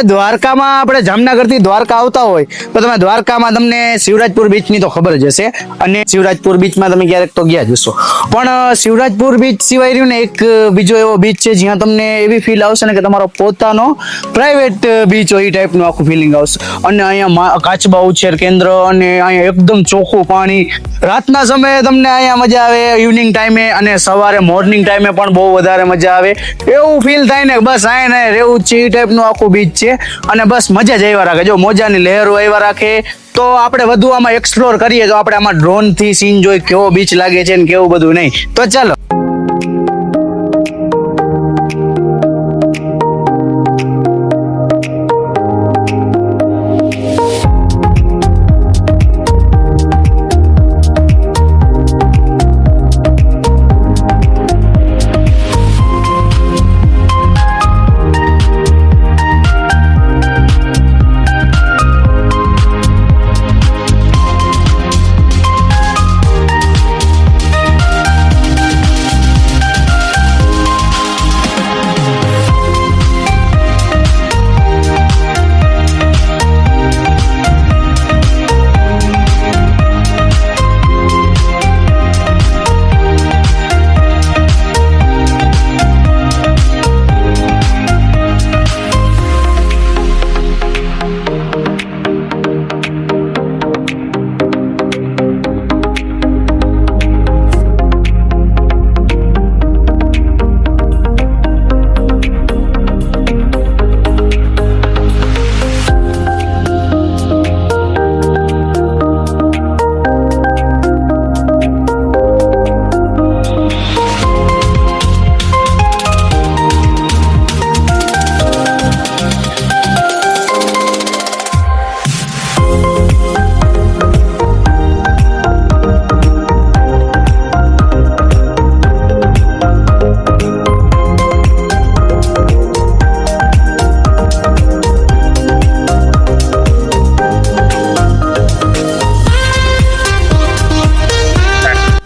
દ્વારકામાં આપણે જામનગરથી દ્વારકા આવતા હોય તો તમે દ્વારકામાં તમને શિવરાજપુર બીચની તો ખબર જ હશે અને શિવરાજપુર બીચમાં તમે ક્યારેક તો ગયા જ હશો, પણ શિવરાજપુર બીચ સિવાય રહ્યું ને એક બીજો એવો બીચ છે જ્યાં તમને એવી ફીલ આવશે ને કે તમારો પોતાનો પ્રાઇવેટ બીચ હોય એ ટાઈપનું આખું ફિલિંગ આવશે. અને અહીંયા કાચબા ઉછેર કેન્દ્ર અને અહીંયા એકદમ ચોખ્ખું પાણી. રાતના સમયે તમને અહીંયા મજા આવે, ઇવનિંગ ટાઈમે અને સવારે મોર્નિંગ ટાઈમે પણ બહુ વધારે મજા આવે. એવું ફીલ થાય ને બસ અહીંયા રહેવું છે એ ટાઈપનું આખું બીચ છે અને બસ મજા જ આવ્યા રાખે. જો મોજાની લહેરો આવ્યા રાખે. તો આપણે વધુ આમાં એક્સપ્લોર કરીએ તો આપણે આમાં ડ્રોન થી સીન જોઈ કેવો બીચ લાગે છે ને કેવું બધું નહીં. તો ચાલો.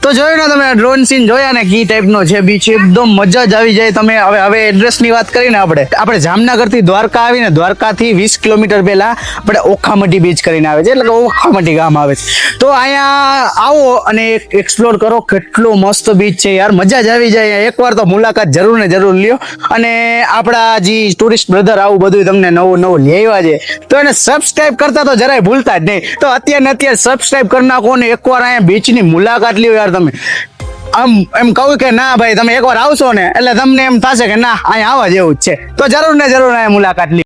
તો જોયું ને તમે ડ્રોન સીન જોયા ને કી ટાઈપનો છે બીચ, એકદમ મજા જ આવી જાય. તમે હવે એડ્રેસની વાત કરીને આપણે જામનગરથી દ્વારકા આવીને દ્વારકાથી 20 કિલોમીટર પહેલા આપણે ઓખામટી બીચ કરીને આવે છે, એટલે કે ઓખામટી ગામ આવે છે. તો અહીંયા આવો અને એક્સપ્લોર કરો. કેટલો મસ્ત બીચ છે યાર, મજા જ આવી જાય. એકવાર તો મુલાકાત જરૂર ને જરૂર લ્યો. અને આપણા જે ટુરિસ્ટ બ્રધર આવું બધું તમને નવું લઈ આવ્યા છે તો એને સબસ્ક્રાઇબ કરતા તો જરાય ભૂલતા જ નહીં. તો અત્યારે સબસ્ક્રાઇબ કરી નાખો ને એકવાર અહીંયા બીચની મુલાકાત લ્યો યાર. તમે આમ એમ કહું કે ના ભાઈ તમે એકવાર આવશો ને એટલે તમને એમ થશે કે ના અહીંયા આવવા જેવું જ છે. તો જરૂર ને જરૂર અહીંયા મુલાકાત લ્યો.